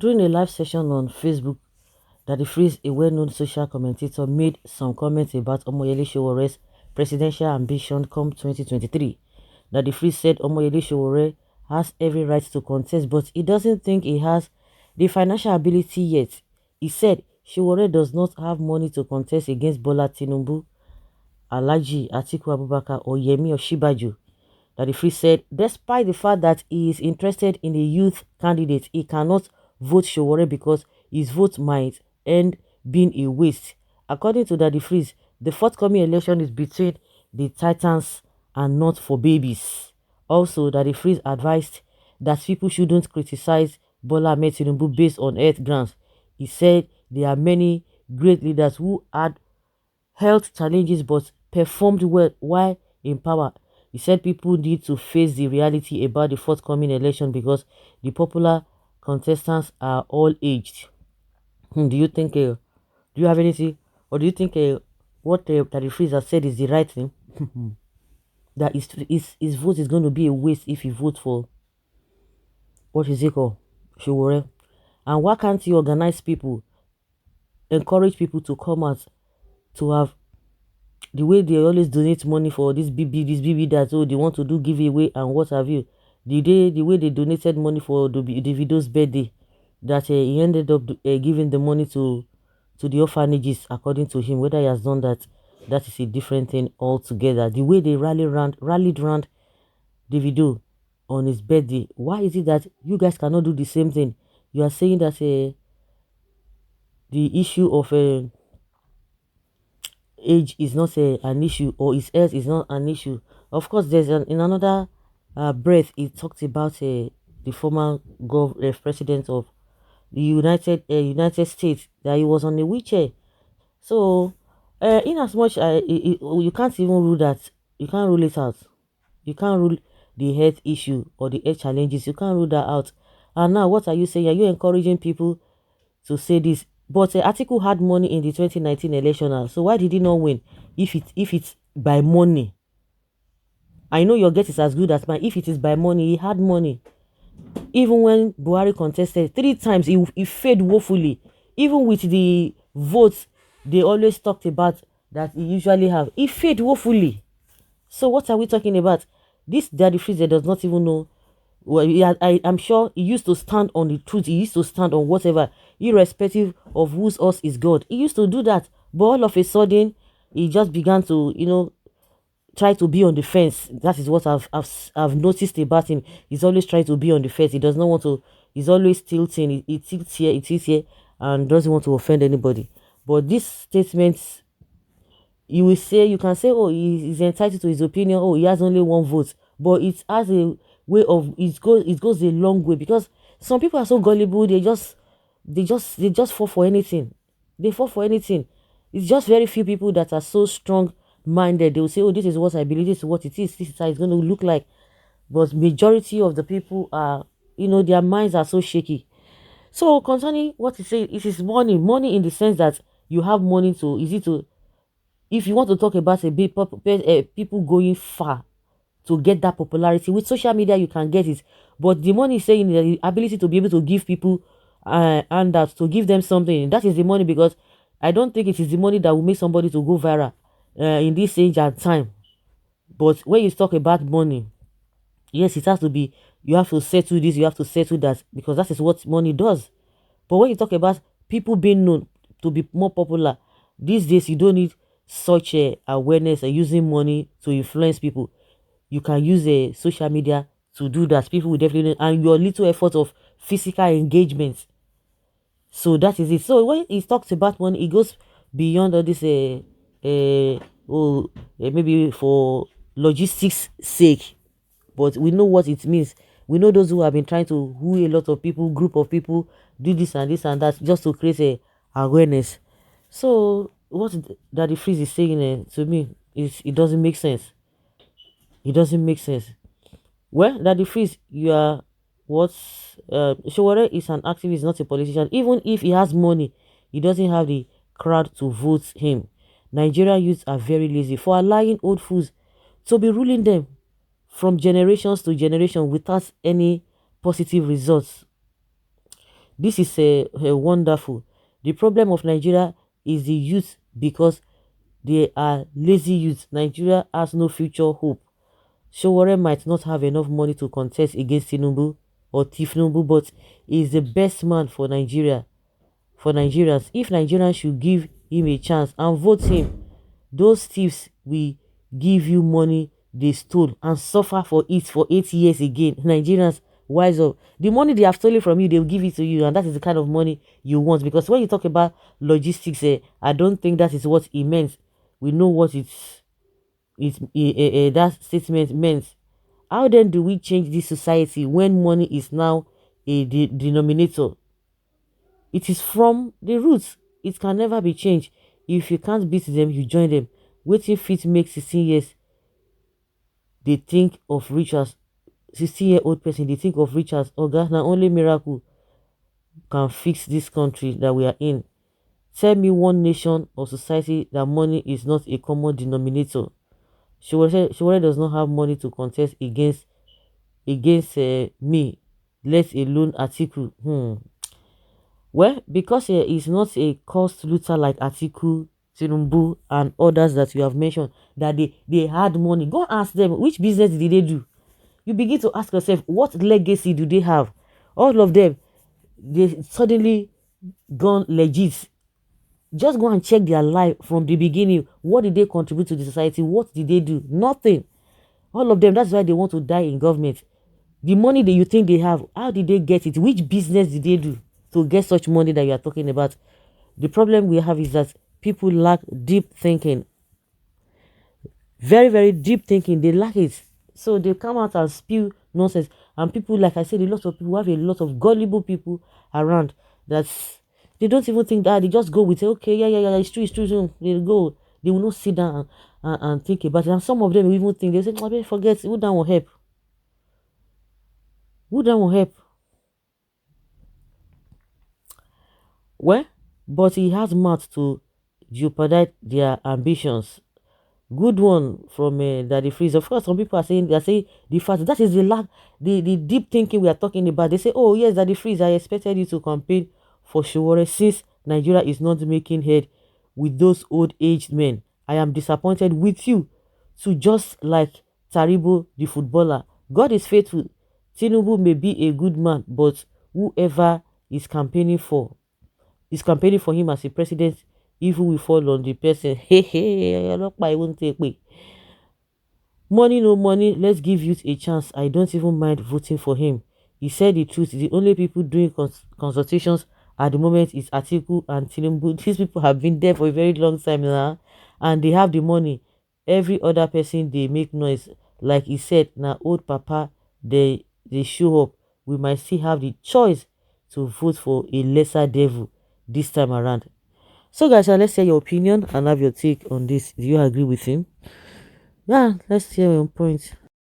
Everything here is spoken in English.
During a live session on Facebook, Daddy Freeze, a well-known social commentator, made some comments about Omoyele Showore's presidential ambition come 2023. Daddy Freeze said Omoyele Showore has every right to contest, but he doesn't think he has the financial ability yet. He said Showore does not have money to contest against Bola Tinubu, Alhaji Atiku Abubakar, or Yemi Osinbajo. Daddy Freeze said, despite the fact that he is interested in a youth candidate, he cannot vote Showore because his vote might end being a waste. According to Daddy Freeze, the forthcoming election is between the Titans and not for babies. Also, Daddy Freeze advised that people shouldn't criticize Bola Ahmed Tinubu based on earth grounds. He said there are many great leaders who had health challenges but performed well while in power. He said people need to face the reality about the forthcoming election because the popular contestants are all aged. Do you think, do you have anything, or do you think what Daddy Freeze has said is the right thing? That his vote is going to be a waste if he votes for, what is it called? Showore. And why can't he organize people, encourage people to come out to have the way they always donate money for this BB that, oh, they want to do giveaway and what have you. The way they donated money for the Davido's birthday, that he ended up giving the money to the orphanages, according to him. Whether he has done that, that is a different thing altogether. The way they rallied around Davido on his birthday, why is it that you guys cannot do the same thing? You are saying that the issue of age is not an issue, or his health is not an issue. Of course, there's in another breath, he talked about the former president of the United States, that he was on a wheelchair. So, in as much you can't even rule that, you can't rule it out. You can't rule the health issue or the health challenges. You can't rule that out. And now, what are you saying? Are you encouraging people to say this? But Atiku had money in the 2019 election now. So why did he not win? If it's by money. I know your guess is as good as mine. If it is by money, he had money. Even when Buhari contested 3 times, he failed woefully. Even with the votes they always talked about that he usually have, he failed woefully. So what are we talking about? This Daddy Freezer does not even know. Well, I'm sure he used to stand on the truth. He used to stand on whatever, irrespective of whose us is God. He used to do that. But all of a sudden, he just began to, try to be on the fence. That is what I've noticed about him. He's always trying to be on the fence. He does not want to. He's always tilting. He tilts here, he tilts here, and doesn't want to offend anybody. But these statements, you can say, oh, he's entitled to his opinion. Oh, he has only one vote, but it has a way of it goes a long way, because some people are so gullible. They just fall for anything. They fall for anything. It's just very few people that are so strong minded. They will say, oh, this is what I believe, this is what it is, this is how it's going to look like. But majority of the people are, their minds are so shaky. So concerning what he said, it is money in the sense that you have money to easy to, if you want to talk about a big people going far to get that popularity with social media, you can get it. But the money is saying the ability to be able to give people and that to give them something, that is the money. Because I don't think it is the money that will make somebody to go viral in this age and time. But when you talk about money, yes, it has to be, you have to settle this, you have to settle that, because that is what money does. But when you talk about people being known to be more popular, these days you don't need such awareness and using money to influence people. You can use a social media to do that. People will definitely, and your little effort of physical engagement. So that is it. So when he talks about money, it goes beyond all this maybe for logistics sake, but we know what it means. We know those who have been trying to woo a lot of people, group of people, do this and that, just to create a awareness. So what Daddy Freeze is saying to me is, it doesn't make sense. It doesn't make sense. Well, Daddy Freeze, you are what? Showore is an activist, not a politician. Even if he has money, he doesn't have the crowd to vote him. Nigerian youths are very lazy for allowing old fools to be ruling them from generations to generation without any positive results. This is a wonderful. The problem of Nigeria is the youth because they are lazy youth. Nigeria has no future hope. Showore might not have enough money to contest against Tinubu or Tifnubu, but he is the best man for Nigeria, for Nigerians. If Nigerians should give him a chance and vote him, those thieves will give you money they stole and suffer for it for 8 years again. Nigerians, wise up. The money they have stolen from you, they'll give it to you, and that is the kind of money you want. Because when you talk about logistics, I don't think that is what it meant. We know what that statement meant. How then do we change this society when money is now a denominator? It is from the roots. It can never be changed. If you can't beat them, you join them. Waiting fit make 16 years they think of rich as 16-year-old person, they think of rich as Oga. Now only miracle can fix this country that we are in. Tell me one nation or society that money is not a common denominator. Shiwore does not have money to contest against me, let alone Atiku. Well, because he's not a cost looter like Atiku, Tinubu, and others that you have mentioned, that they had money. Go ask them, which business did they do? You begin to ask yourself, what legacy do they have? All of them, they suddenly gone legit. Just go and check their life from the beginning. What did they contribute to the society? What did they do? Nothing. All of them, that's why they want to die in government. The money that you think they have, how did they get it? Which business did they do to get such money that you are talking about? The problem we have is that people lack deep thinking. Very, very deep thinking. They lack it. So they come out and spew nonsense. And people, like I said, a lot of people have a lot of gullible people around that they don't even think that. They just go with, okay, yeah, it's true, it's true. So they go. They will not sit down and think about it. And some of them will even think, they say, I forget, who down will help? Who down will help? Well, but he has mouth to jeopardize their ambitions. Good one from Daddy Freeze. Of course, some people are saying, they are saying the fact that is the lack, the deep thinking we are talking about. They say, oh yes, Daddy Freeze, I expected you to campaign for Shiwore since Nigeria is not making head with those old aged men. I am disappointed with you. So just like Taribo the footballer, God is faithful. Tinubu may be a good man, but whoever is campaigning for him as a president, evil will fall on the person. Hey, I won't take me. Money, no money, let's give youth a chance. I don't even mind voting for him. He said the truth. The only people doing consultations at the moment is Atiku and Tinubu. These people have been there for a very long time now, and they have the money. Every other person, they make noise. Like he said, now old papa, they show up. We might still have the choice to vote for a lesser devil this time around. So guys, let's hear your opinion and have your take on this. Do you agree with him? Yeah, let's hear your point.